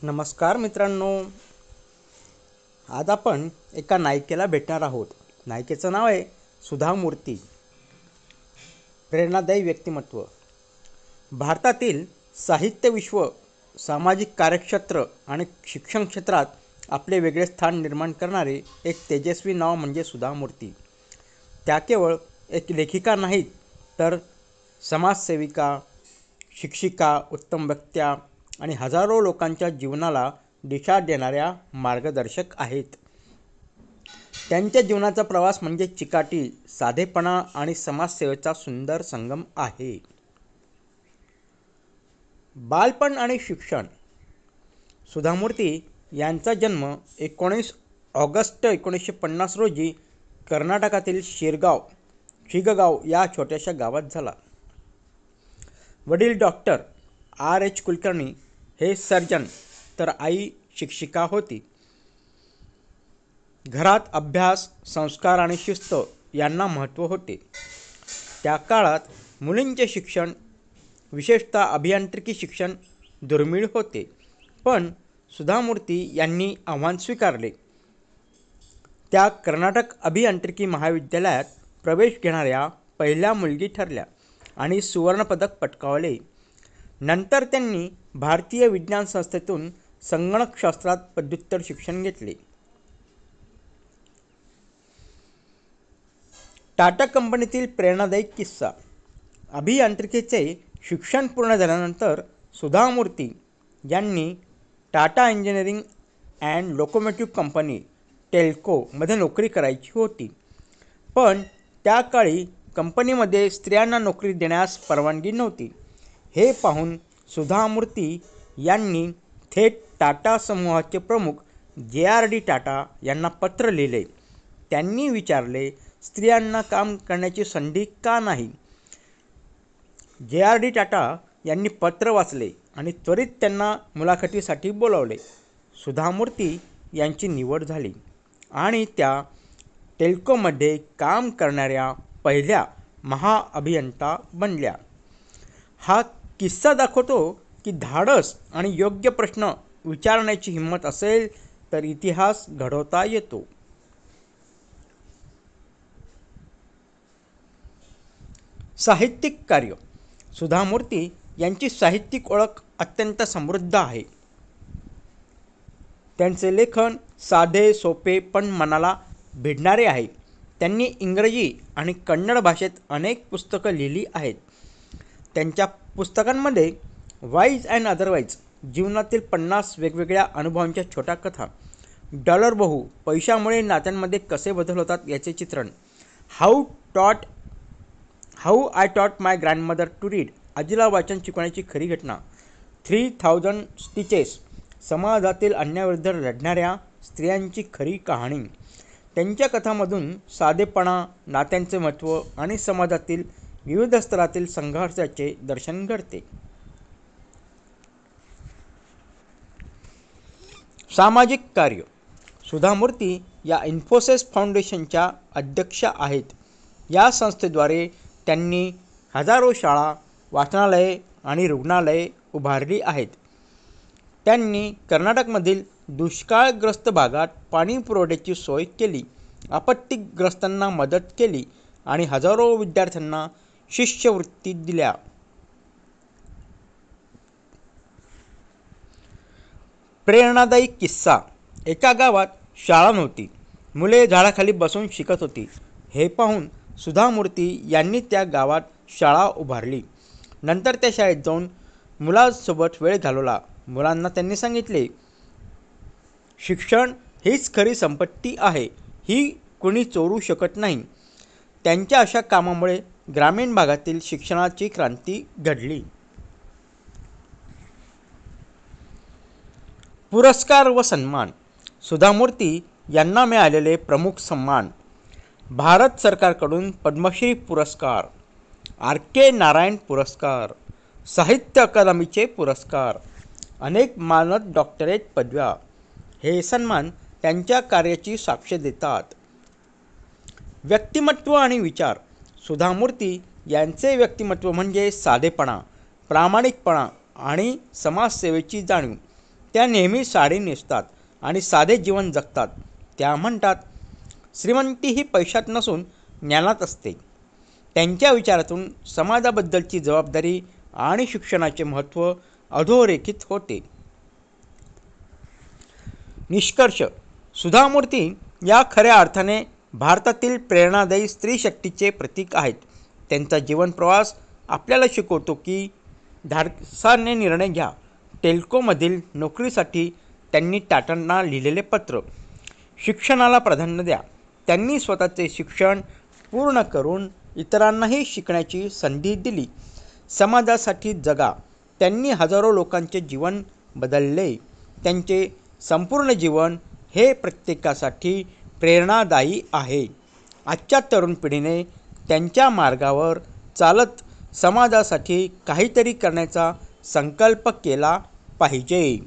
नमस्कार मित्रांनो, आज आपण एका नायिकेला भेटणार आहोत. नायिकेचं नाव आहे सुधा मूर्ती. प्रेरणादायी व्यक्तिमत्व. भारतातील साहित्य विश्व, सामाजिक कार्यक्षेत्र आणि शिक्षण क्षेत्रात आपले वेगळे स्थान निर्माण करणारे एक तेजस्वी नाव म्हणजे सुधा मूर्ती. त्या केवळ एक लेखिका नाहीत, तर समाजसेविका, शिक्षिका, उत्तम वक्त्या आणि हजारो लोकांच्या जीवनाला दिशा देणाऱ्या मार्गदर्शक आहेत. त्यांच्या जीवनाचा प्रवास म्हणजे चिकाटी, साधेपणा आणि समाजसेवेचा सुंदर संगम आहे. बालपण आणि शिक्षण. सुधा मूर्ती यांचा जन्म 19 ऑगस्ट 1950 रोजी कर्नाटकातील शिगगाव या छोट्याशा गावात झाला. वडील डॉक्टर R.H. कुलकर्णी हे सर्जन, तर आई शिक्षिका होती. घरात अभ्यास, संस्कार आणि शिस्त यांना महत्त्व होते. त्या काळात मुलींचे शिक्षण, विशेषतः अभियांत्रिकी शिक्षण दुर्मिळ होते. पण सुधा मूर्ती यांनी आव्हान स्वीकारले. त्या कर्नाटक अभियांत्रिकी महाविद्यालयात प्रवेश घेणाऱ्या पहिल्या मुलगी ठरल्या आणि सुवर्णपदक पटकावले. नंतर त्यांनी भारतीय विज्ञान संस्थेतून संगणकशास्त्रात पदव्युत्तर शिक्षण घेतले. टाटा कंपनीतील प्रेरणादायी किस्सा. अभियांत्रिकीचे शिक्षण पूर्ण झाल्यानंतर सुधा मूर्ती यांनी Tata engineering and locomotive company Telco मध्ये नोकरी करायची होती. पण त्या काळी कंपनीमध्ये स्त्रियांना नोकरी देण्यास परवानगी नव्हती. हे पाहून सुधा मूर्ती यांनी थेट टाटा समूहाचे प्रमुख JRD टाटा यांना पत्र लिहिले. त्यांनी विचारले, स्त्रियांना काम करण्याची संधी का नाही? JRD टाटा यांनी पत्र वाचले आणि त्वरित त्यांना मुलाखतीसाठी बोलावले. सुधा मूर्ती यांची निवड झाली आणि त्या टेल्कोमध्ये काम करणाऱ्या पहिल्या महाअभियंता बनल्या. हा किस्सा दाखवतो की धाडस आणि योग्य प्रश्न विचारण्याची हिंमत असेल तर इतिहास घडवता येतो. साहित्यिक कार्य. सुधा मूर्ती यांची साहित्यिक ओळख अत्यंत समृद्ध आहे. त्यांचे लेखन साधे, सोपे पण मनाला भिडणारे आहे. त्यांनी इंग्रजी आणि कन्नड भाषेत अनेक पुस्तकं लिहिली आहेत. त्यांच्या पुस्तकांमध्ये वाईज अँड अदरवाईज, जीवनातील 50 वेगवेगळ्या अनुभवांच्या छोट्या कथा, डॉलर बहू, पैशामुळे नात्यांमध्ये कसे बदल होतात याचे चित्रण, हाऊ आय टॉट माय ग्रँडमदर टू रीड, आजीला वाचन शिकवण्याची खरी घटना, 3000 स्टिचेस, समाजातील अन्यायाविरुद्ध लढणाऱ्या स्त्रियांची खरी कहाणी. त्यांच्या कथांमधून साधेपणा, नात्यांचे महत्त्व आणि समाजातील विविध स्तरातील संघर्षाचे दर्शन घडते. सामाजिक कार्य. सुधा मूर्ती या इन्फोसिस फाउंडेशनच्या अध्यक्षा आहेत. या संस्थेद्वारे त्यांनी हजारो शाळा, वाचनालये आणि रुग्णालये उभारली आहेत. त्यांनी कर्नाटकमधील दुष्काळग्रस्त भागात पाणी पुरवठ्याची सोय केली, आपत्तीग्रस्तांना मदत केली आणि हजारो विद्यार्थ्यांना शिष्यवृत्ती दिल्या. प्रेरणादायी किस्सा. एका गावात शाळा नव्हती. मुले झाडाखाली बसून शिकत होती. हे पाहून सुधा मूर्ती यांनी त्या गावात शाळा उभारली. नंतर त्या शाळेत जाऊन मुलांसोबत वेळ घालवला. मुलांना त्यांनी सांगितले, शिक्षण हीच खरी संपत्ती आहे, ही कुणी चोरू शकत नाही. त्यांच्या अशा कामामुळे ग्रामीण भागातील शिक्षणाची क्रांती घडली. पुरस्कार व सन्मान. सुधा मूर्ती यांना मिळालेले प्रमुख सन्मान: भारत सरकारकडून पद्मश्री पुरस्कार, R.K. नारायण पुरस्कार, साहित्य अकादमीचे पुरस्कार, अनेक मानद डॉक्टरेट पदव्या. हे सन्मान त्यांच्या कार्याची साक्ष देतात. व्यक्तिमत्व आणि विचार. सुधा मूर्ती यांचे व्यक्तिमत्व म्हणजे साधेपणा, प्रामाणिकपणा आणि समाजसेवेची जाणीव. त्या नेहमी साडी नेसतात आणि साधे जीवन जगतात. त्या म्हणतात, श्रीमंती ही पैशात नसून ज्ञानात असते. त्यांच्या विचारातून समाजाबद्दलची जबाबदारी आणि शिक्षणाचे महत्त्व अधोरेखित होते. निष्कर्ष: सुधा मूर्ती या खऱ्या अर्थाने भारतातील प्रेरणादायी स्त्री शक्तीचे प्रतीक आहेत. त्यांचा जीवन प्रवास आपल्याला शिकवतो की धाडसाने निर्णय घ्या. टेल्कोमधील नोकरीसाठी त्यांनी टाटांना लिहिलेले पत्र, शिक्षणाला प्राधान्य द्या. त्यांनी स्वतःचे शिक्षण पूर्ण करून इतरांनाही शिकण्याची संधी दिली. समाजासाठी जगा. त्यांनी हजारो लोकांचे जीवन बदलले. त्यांचे संपूर्ण जीवन हे प्रत्येकासाठी प्रेरणादायी आहे. आजच्या तरुण पिढीने त्यांच्या मार्गावर चालत समाजासाठी काहीतरी करण्याचा संकल्प केला पाहिजे.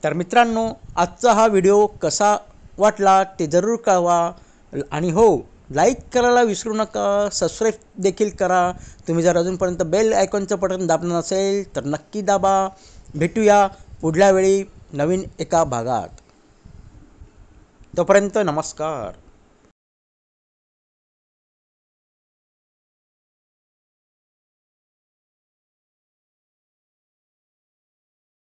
तर मित्रांनो, आजचा हा व्हिडिओ कसा वाटला ते जरूर कळवा आणि हो, लाईक करायला विसरू नका. सबस्क्राईब देखील करा. तुम्ही जर अजूनपर्यंत बेल आयकॉनचं बटन दाबलं नसेल तर नक्की दाबा. भेटूया पुढल्या वेळी नवीन एका भागात. तोपर्यंत नमस्कार.